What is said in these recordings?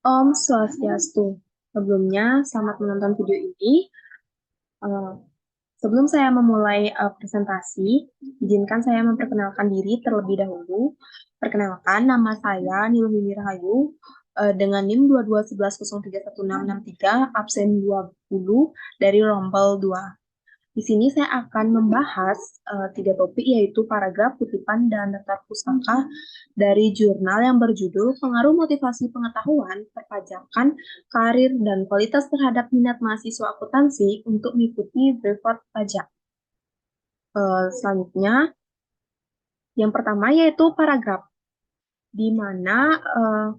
Om Swastiastu. Sebelumnya, selamat menonton video ini. Eh, Sebelum saya memulai presentasi, izinkan saya memperkenalkan diri terlebih dahulu. Perkenalkan, nama saya Nilumi Rahayu, dengan NIM 2211031663, absen 20 dari Rombel 2. Di sini saya akan membahas tiga topik, yaitu paragraf, kutipan, dan daftar pustaka dari jurnal yang berjudul Pengaruh Motivasi Pengetahuan, Perpajakan, Karir, dan Kualitas terhadap Minat Mahasiswa Akuntansi untuk mengikuti brevet pajak. Selanjutnya, yang pertama yaitu paragraf, di mana eh,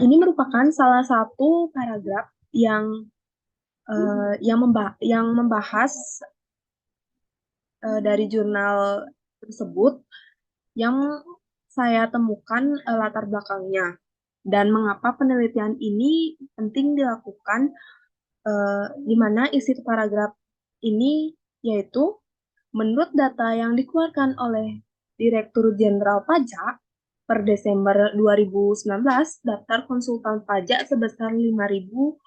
ini merupakan salah satu paragraf yang membahas dari jurnal tersebut yang saya temukan latar belakangnya dan mengapa penelitian ini penting dilakukan, di mana isi paragraf ini yaitu menurut data yang dikeluarkan oleh Direktur Jenderal Pajak per Desember 2019, daftar konsultan pajak sebesar 5.026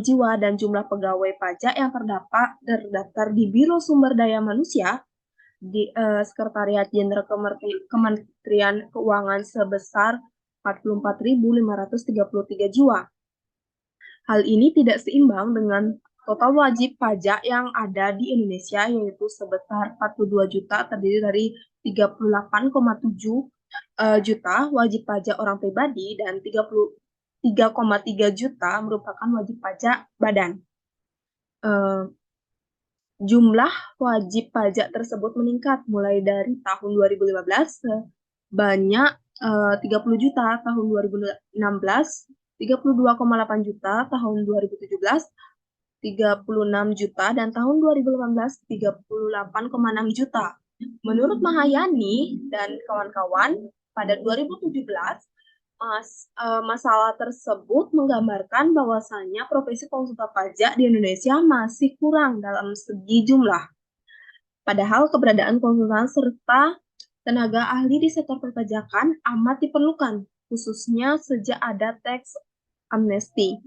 jiwa dan jumlah pegawai pajak yang terdaftar di Biro Sumber Daya Manusia di Sekretariat Jenderal Kementerian Keuangan sebesar 44.533 jiwa. Hal ini tidak seimbang dengan total wajib pajak yang ada di Indonesia, yaitu sebesar 42 juta, terdiri dari 38,7 juta wajib pajak orang pribadi dan 33,3 juta merupakan wajib pajak badan. Jumlah wajib pajak tersebut meningkat mulai dari tahun 2015 sebanyak 30 juta tahun 2016, 32,8 juta tahun 2017, 36 juta, dan tahun 2018 38,6 juta. Menurut Mahayani dan kawan-kawan, pada 2017 masalah tersebut menggambarkan bahwasannya profesi konsultan pajak di Indonesia masih kurang dalam segi jumlah. Padahal keberadaan konsultan serta tenaga ahli di sektor perpajakan amat diperlukan, khususnya sejak ada teks amnesti.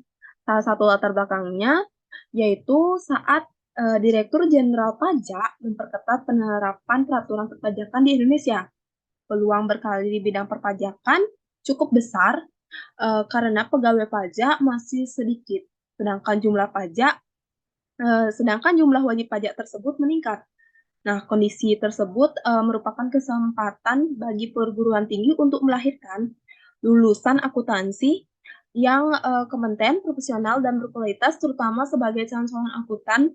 Salah satu latar belakangnya yaitu saat Direktur Jenderal Pajak memperketat penerapan peraturan perpajakan di Indonesia. Peluang berkarir di bidang perpajakan cukup besar karena pegawai pajak masih sedikit, sedangkan jumlah wajib pajak tersebut meningkat. Nah, kondisi tersebut merupakan kesempatan bagi perguruan tinggi untuk melahirkan lulusan akuntansi yang kompeten, profesional, dan berkualitas, terutama sebagai calon akuntan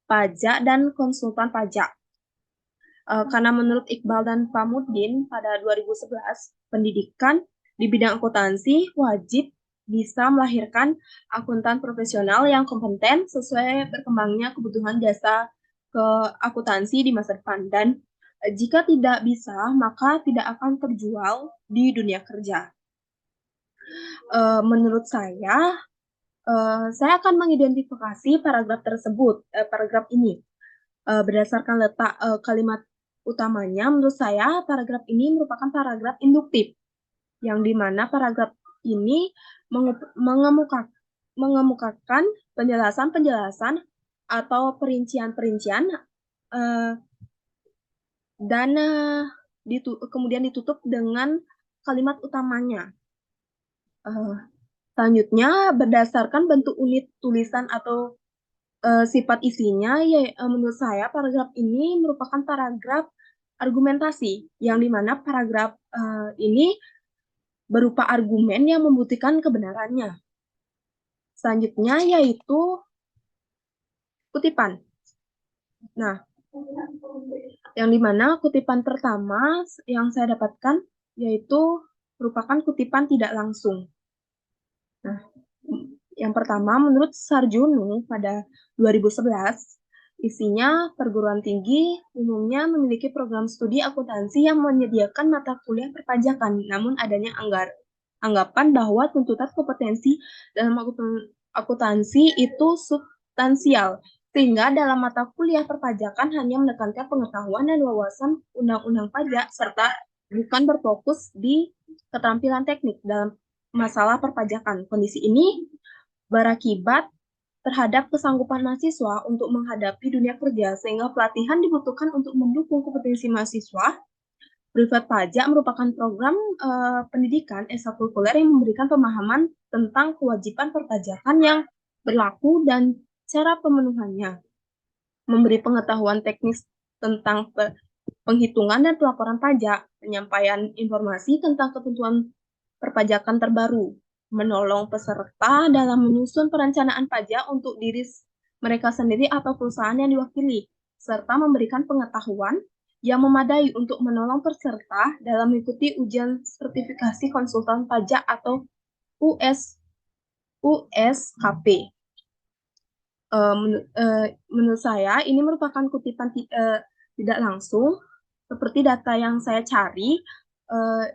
pajak dan konsultan pajak. Karena menurut Iqbal dan Pamudin pada 2011, pendidikan di bidang akuntansi wajib bisa melahirkan akuntan profesional yang kompeten sesuai berkembangnya kebutuhan jasa akuntansi di masa depan. Dan jika tidak bisa, maka tidak akan terjual di dunia kerja. Menurut saya akan mengidentifikasi paragraf ini. Berdasarkan letak kalimat utamanya, menurut saya paragraf ini merupakan paragraf induktif, yang dimana paragraf ini mengemukakan penjelasan-penjelasan atau perincian-perincian dan kemudian ditutup dengan kalimat utamanya. Selanjutnya, berdasarkan bentuk unit tulisan atau sifat isinya, menurut saya paragraf ini merupakan paragraf argumentasi, yang dimana paragraf ini berupa argumen yang membuktikan kebenarannya. Selanjutnya yaitu kutipan. Nah, yang dimana kutipan pertama yang saya dapatkan yaitu merupakan kutipan tidak langsung. Nah, yang pertama, menurut Sarjunu pada 2011, isinya perguruan tinggi umumnya memiliki program studi akuntansi yang menyediakan mata kuliah perpajakan, namun adanya anggapan bahwa tuntutan kompetensi dalam akuntansi itu substansial, sehingga dalam mata kuliah perpajakan hanya menekankan pengetahuan dan wawasan undang-undang pajak, serta bukan berfokus di keterampilan teknik dalam masalah perpajakan. Kondisi ini berakibat terhadap kesanggupan mahasiswa untuk menghadapi dunia kerja, sehingga pelatihan dibutuhkan untuk mendukung kompetensi mahasiswa. Privat pajak merupakan program pendidikan ekstrakurikuler yang memberikan pemahaman tentang kewajiban perpajakan yang berlaku dan cara pemenuhannya, memberi pengetahuan teknis tentang penghitungan dan pelaporan pajak, penyampaian informasi tentang ketentuan perpajakan terbaru, menolong peserta dalam menyusun perencanaan pajak untuk diri mereka sendiri atau perusahaan yang diwakili, serta memberikan pengetahuan yang memadai untuk menolong peserta dalam mengikuti ujian sertifikasi konsultan pajak atau USKP. Menurut saya ini merupakan kutipan tidak langsung, seperti data yang saya cari.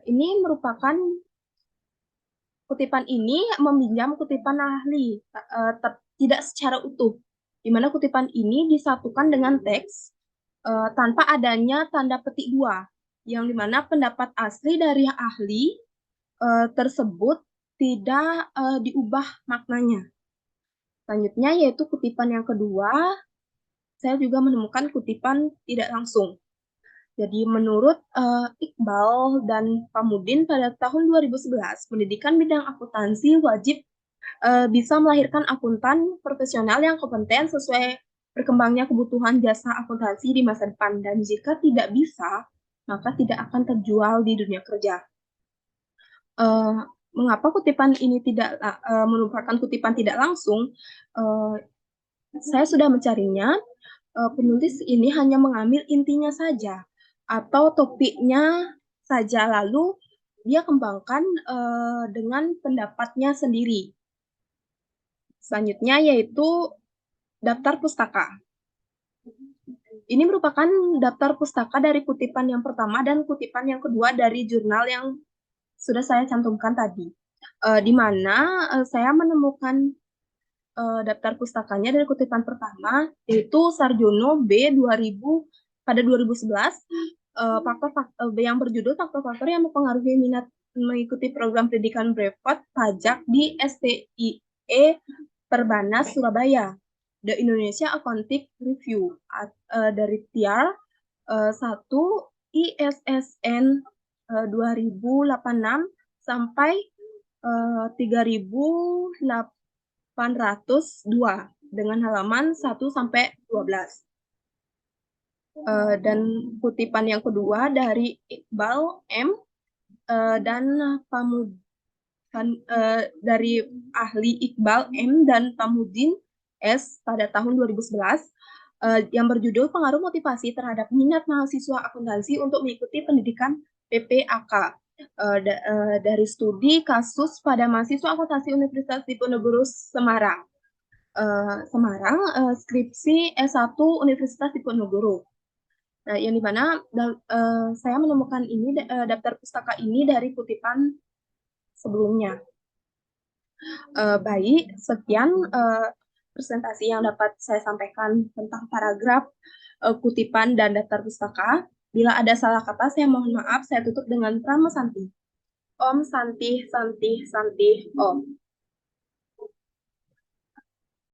Ini merupakan kutipan ini meminjam kutipan ahli, tidak secara utuh, di mana kutipan ini disatukan dengan teks tanpa adanya tanda petik dua, yang dimana pendapat asli dari ahli tersebut tidak diubah maknanya. Selanjutnya yaitu kutipan yang kedua, saya juga menemukan kutipan tidak langsung. Jadi menurut Iqbal dan Pamudin pada tahun 2011, pendidikan bidang akuntansi wajib bisa melahirkan akuntan profesional yang kompeten sesuai berkembangnya kebutuhan jasa akuntansi di masa depan. Dan jika tidak bisa, maka tidak akan terjual di dunia kerja. Mengapa kutipan ini tidak merupakan kutipan tidak langsung? Saya sudah mencarinya. Penulis ini hanya mengambil intinya saja atau topiknya saja, lalu dia kembangkan dengan pendapatnya sendiri. Selanjutnya yaitu daftar pustaka. Ini merupakan daftar pustaka dari kutipan yang pertama dan kutipan yang kedua dari jurnal yang sudah saya cantumkan tadi, di mana saya menemukan daftar pustakanya dari kutipan pertama, yaitu Sarjono B 2000 pada 2011, faktor-faktor yang berjudul faktor-faktor yang mempengaruhi minat mengikuti program pendidikan brevet pajak di STIE Perbanas Surabaya. The Indonesia Accounting Review dari TIAR 1 ISSN 2086 sampai 3008 802 dengan halaman 1 sampai 12. Dan kutipan yang kedua dari Iqbal M dan dari ahli Iqbal M dan Pamudin S pada tahun 2011 yang berjudul Pengaruh Motivasi Terhadap Minat Mahasiswa Akuntansi untuk Mengikuti Pendidikan PPAK. Dari studi kasus pada mahasiswa akuntansi Universitas Diponegoro Semarang. Skripsi S1 Universitas Diponegoro. Nah, yang dimana saya menemukan ini daftar pustaka ini dari kutipan sebelumnya. Baik, sekian presentasi yang dapat saya sampaikan tentang paragraf kutipan dan daftar pustaka. Bila ada salah kata, saya mohon maaf. Saya tutup dengan Prama Santi. Om Santi Santi Santi Om.